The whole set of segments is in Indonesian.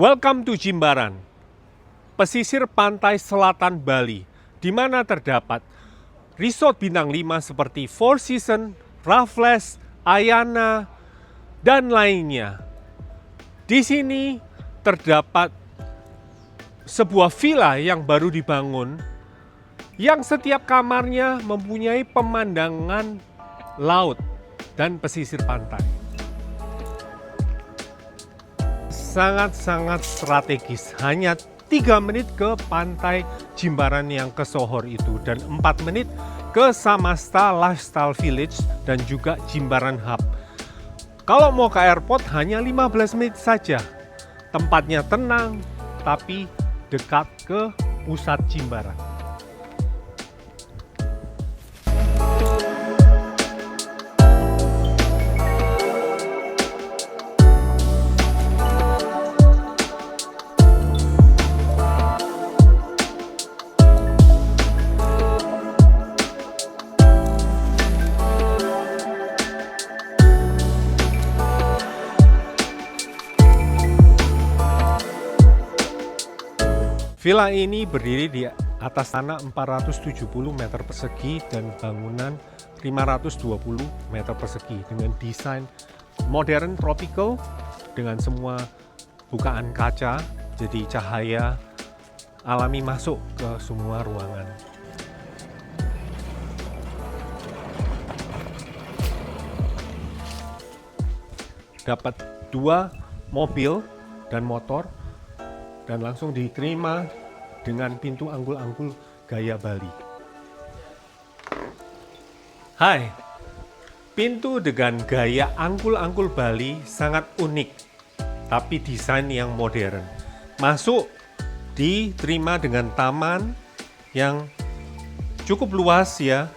Welcome to Jimbaran, pesisir pantai selatan Bali, di mana terdapat resort bintang 5 seperti Four Seasons, Raffles, Ayana, dan lainnya. Di sini terdapat sebuah villa yang baru dibangun, yang setiap kamarnya mempunyai pemandangan laut dan pesisir pantai. Sangat-sangat strategis, hanya 3 menit ke pantai Jimbaran yang ke Sohor itu, dan 4 menit ke Samasta Lifestyle Village dan juga Jimbaran Hub. Kalau mau ke airport hanya 15 menit saja. Tempatnya tenang, tapi dekat ke pusat Jimbaran. Villa ini berdiri di atas tanah 470 meter persegi dan bangunan 520 meter persegi dengan desain modern tropical dengan semua bukaan kaca, jadi cahaya alami masuk ke semua ruangan. Dapat 2 mobil dan motor dan langsung diterima dengan pintu anggul-anggul gaya Bali. Hai, pintu dengan gaya anggul-anggul Bali sangat unik, tapi desain yang modern. Masuk diterima dengan taman yang cukup luas ya.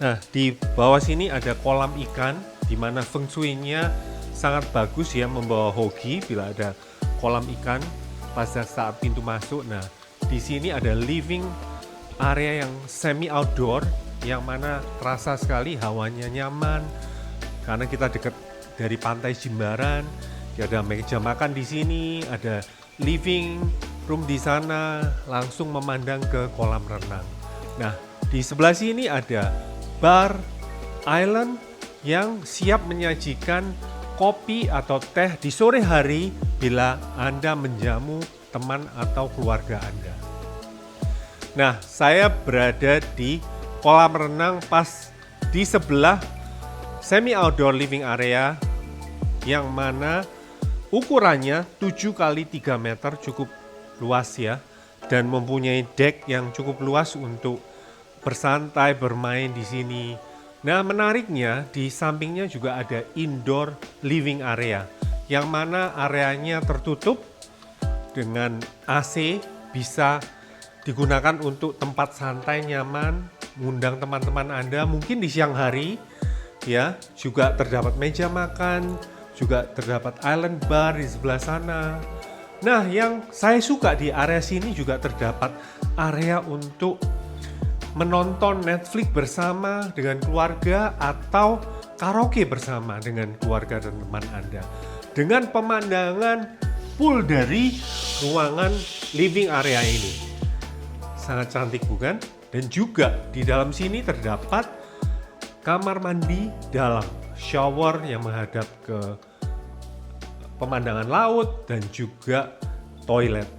Nah, di bawah sini ada kolam ikan, di mana feng shui-nya sangat bagus ya, membawa hoki bila ada kolam ikan pada saat pintu masuk. Nah, di sini ada living area yang semi outdoor, yang mana terasa sekali hawanya nyaman karena kita dekat dari pantai Jimbaran. Ada meja makan di sini, ada living room di sana, langsung memandang ke kolam renang. Nah, di sebelah sini ada bar island yang siap menyajikan kopi atau teh di sore hari bila Anda menjamu teman atau keluarga Anda. Nah, saya berada di kolam renang pas di sebelah semi outdoor living area yang mana ukurannya 7 kali 3 meter, cukup luas ya, dan mempunyai deck yang cukup luas untuk bersantai bermain di sini. Nah, menariknya di sampingnya juga ada indoor living area yang mana areanya tertutup dengan AC, bisa digunakan untuk tempat santai nyaman, mengundang teman-teman Anda mungkin di siang hari ya. Juga terdapat meja makan, juga terdapat island bar di sebelah sana. Nah, yang saya suka di area sini juga terdapat area untuk menonton Netflix bersama dengan keluarga atau karaoke bersama dengan keluarga dan teman Anda. Dengan pemandangan full dari ruangan living area ini. Sangat cantik bukan? Dan juga di dalam sini terdapat kamar mandi dalam, shower yang menghadap ke pemandangan laut dan juga toilet.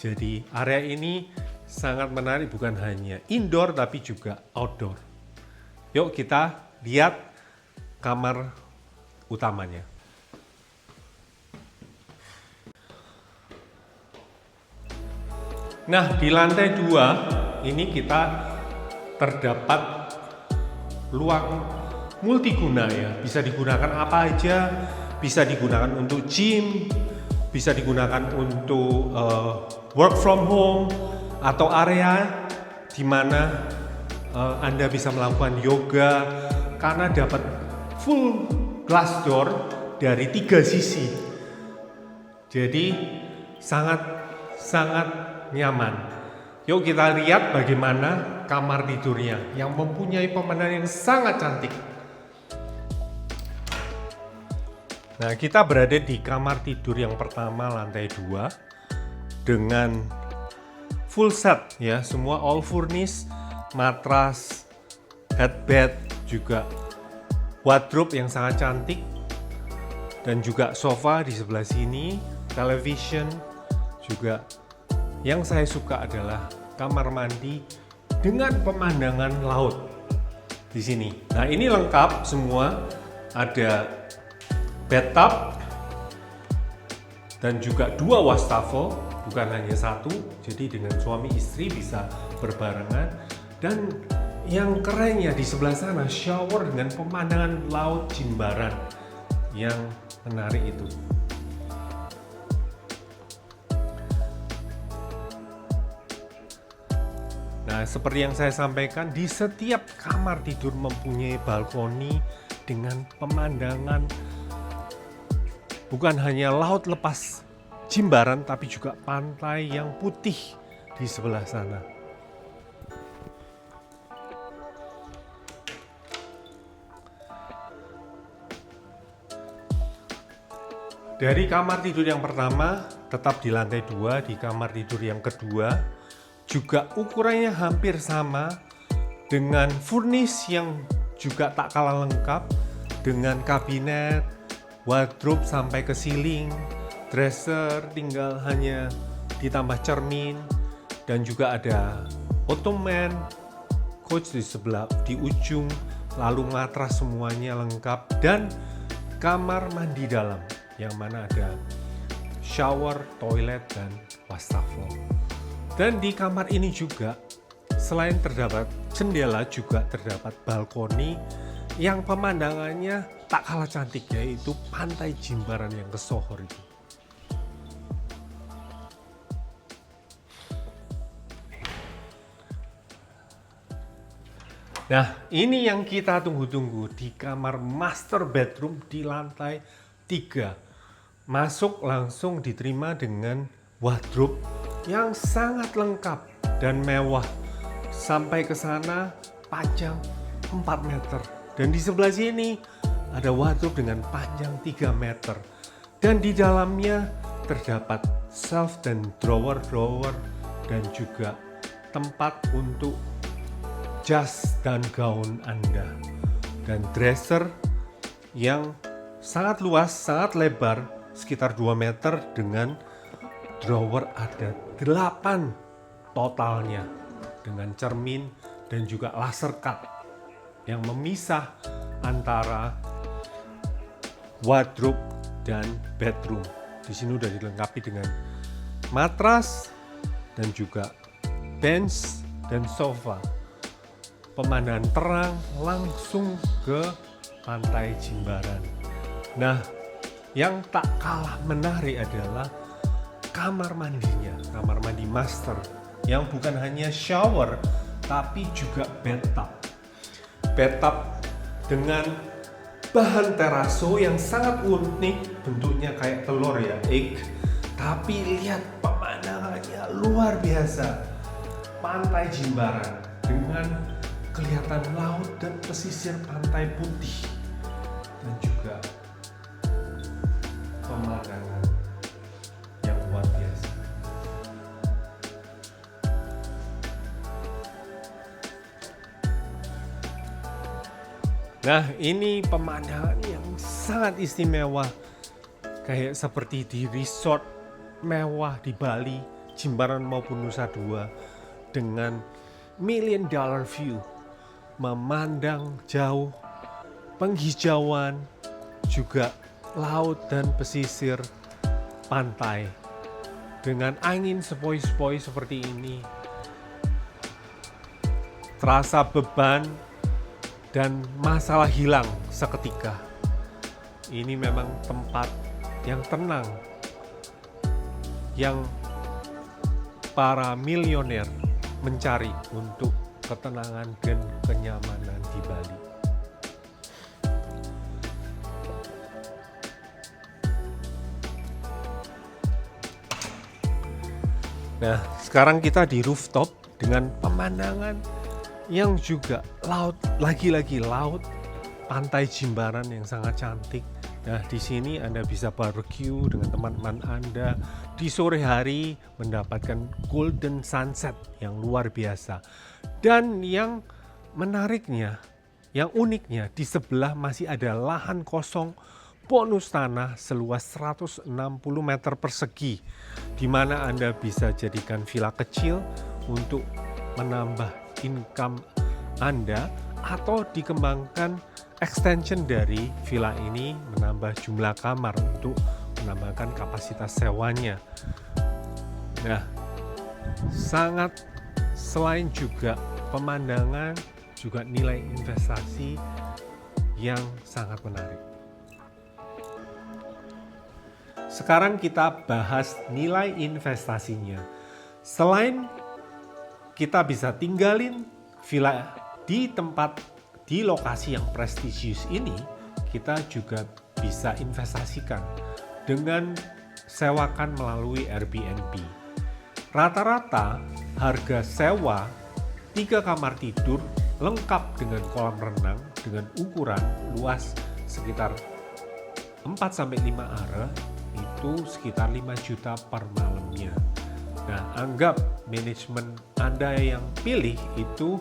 Jadi area ini sangat menarik, bukan hanya indoor tapi juga outdoor. Yuk kita lihat kamar utamanya. Nah, di lantai 2 ini kita terdapat ruang multiguna ya. Bisa digunakan apa aja, bisa digunakan untuk gym, bisa digunakan untuk work from home, atau area di mana Anda bisa melakukan yoga karena dapat full glass door dari 3 sisi. Jadi sangat nyaman. Yuk kita lihat bagaimana kamar tidurnya yang mempunyai pemandangan yang sangat cantik. Nah, kita berada di kamar tidur yang pertama lantai 2 dengan full set ya, semua all furnished, matras, headbed, juga wardrobe yang sangat cantik, dan juga sofa di sebelah sini, television juga. Yang saya suka adalah kamar mandi dengan pemandangan laut di sini. Nah, ini lengkap semua, ada bathtub dan juga 2 wastafel, bukan hanya satu, jadi dengan suami istri bisa berbarengan. Dan yang kerennya di sebelah sana shower dengan pemandangan laut Jimbaran yang menarik itu. Nah, seperti yang saya sampaikan, di setiap kamar tidur mempunyai balkoni dengan pemandangan bukan hanya laut lepas Jimbaran, tapi juga pantai yang putih di sebelah sana. Dari kamar tidur yang pertama tetap di lantai 2, di kamar tidur yang kedua juga ukurannya hampir sama, dengan furnish yang juga tak kalah lengkap, dengan kabinet, wardrobe sampai ke ceiling, dresser tinggal hanya ditambah cermin, dan juga ada ottoman, couch di sebelah di ujung, lalu matras semuanya lengkap, dan kamar mandi dalam yang mana ada shower, toilet, dan wastafel. Dan di kamar ini juga selain terdapat jendela juga terdapat balkoni yang pemandangannya tak kalah cantik, yaitu pantai Jimbaran yang ke Sohor itu. Nah, ini yang kita tunggu-tunggu di kamar master bedroom di lantai 3. Masuk langsung diterima dengan wardrobe yang sangat lengkap dan mewah. Sampai ke sana panjang 4 meter. Dan di sebelah sini ada wardrobe dengan panjang 3 meter. Dan di dalamnya terdapat shelf dan drawer-drawer, dan juga tempat untuk jas dan gaun Anda. Dan dresser yang sangat luas, sangat lebar, sekitar 2 meter, dengan drawer ada 8 totalnya, dengan cermin dan juga laser cut yang memisah antara wardrobe dan bedroom. Di sini udah dilengkapi dengan matras dan juga bench dan sofa. Pemandangan terang langsung ke pantai Jimbaran. Nah, yang tak kalah menarik adalah kamar mandinya, kamar mandi master yang bukan hanya shower tapi juga bathtub. Bathtub dengan bahan teraso yang sangat unik, bentuknya kayak telur ya, egg. Tapi lihat pemandangannya luar biasa. Pantai Jimbaran dengan kelihatan laut dan pesisir pantai putih, dan juga pemandangan yang luar biasa. Nah, ini pemandangan yang sangat istimewa, kayak seperti di resort mewah di Bali, Jimbaran maupun Nusa Dua, dengan $1 million view, memandang jauh, penghijauan, juga laut dan pesisir pantai. Dengan angin sepoi-sepoi seperti ini, terasa beban dan masalah hilang seketika. Ini memang tempat yang tenang, yang para milioner mencari untuk ketenangan dan kenyamanan di Bali. Nah, sekarang kita di rooftop dengan pemandangan yang juga laut, lagi-lagi laut, pantai Jimbaran yang sangat cantik, Nah, di sini Anda bisa barbecue dengan teman-teman Anda di sore hari, mendapatkan golden sunset yang luar biasa. Dan yang menariknya, yang uniknya, di sebelah masih ada lahan kosong bonus tanah seluas 160 meter persegi, di mana Anda bisa jadikan villa kecil untuk menambah income Anda, atau dikembangkan extension dari villa ini menambah jumlah kamar untuk menambahkan kapasitas sewanya. Nah, sangat selain juga pemandangan, juga nilai investasi yang sangat menarik. Sekarang kita bahas nilai investasinya. Selain kita bisa tinggalin villa di lokasi yang prestisius ini, kita juga bisa investasikan dengan sewakan melalui Airbnb. Rata-rata harga sewa 3 kamar tidur lengkap dengan kolam renang dengan ukuran luas sekitar 4-5 are itu sekitar 5 juta per malamnya. Nah, anggap manajemen Anda yang pilih itu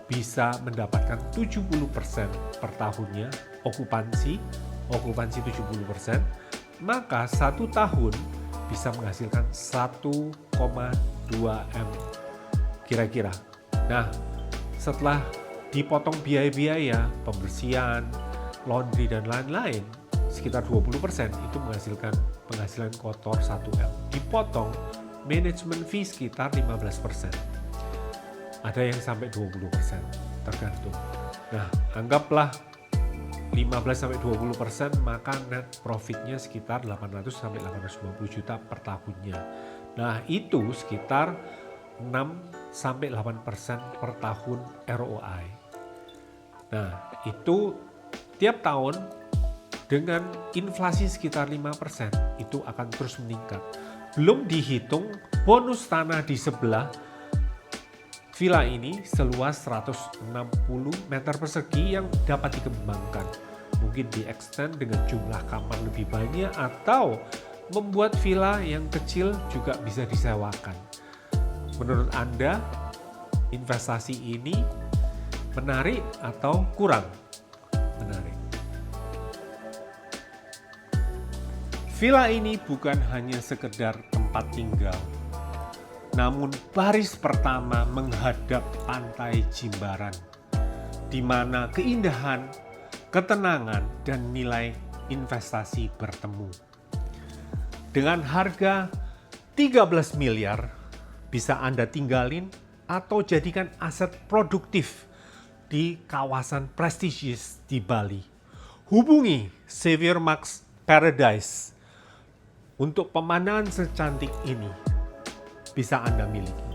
bisa mendapatkan 70% per tahunnya okupansi 70%, maka 1 tahun bisa menghasilkan 1,2 M kira-kira. Nah, setelah dipotong biaya-biaya pembersihan, laundry dan lain-lain sekitar 20%, itu menghasilkan penghasilan kotor 1 M. Dipotong manajemen fee sekitar 15%. Ada yang sampai 20%, tergantung. Nah, anggaplah 15-20%, maka net profitnya sekitar 800-850 juta per tahunnya. Nah, itu sekitar 6-8% per tahun ROI. Nah, itu tiap tahun dengan inflasi sekitar 5%, itu akan terus meningkat. Belum dihitung bonus tanah di sebelah villa ini seluas 160 meter persegi yang dapat dikembangkan. Mungkin di-extend dengan jumlah kamar lebih banyak, atau membuat villa yang kecil juga bisa disewakan. Menurut Anda, investasi ini menarik atau kurang menarik? Villa ini bukan hanya sekedar tempat tinggal, namun baris pertama menghadap pantai Jimbaran, di mana keindahan, ketenangan, dan nilai investasi bertemu. Dengan harga 13 miliar, bisa Anda tinggalin atau jadikan aset produktif di kawasan prestisius di Bali. Hubungi Xavier Max Paradise untuk pemandangan secantik ini bisa Anda miliki.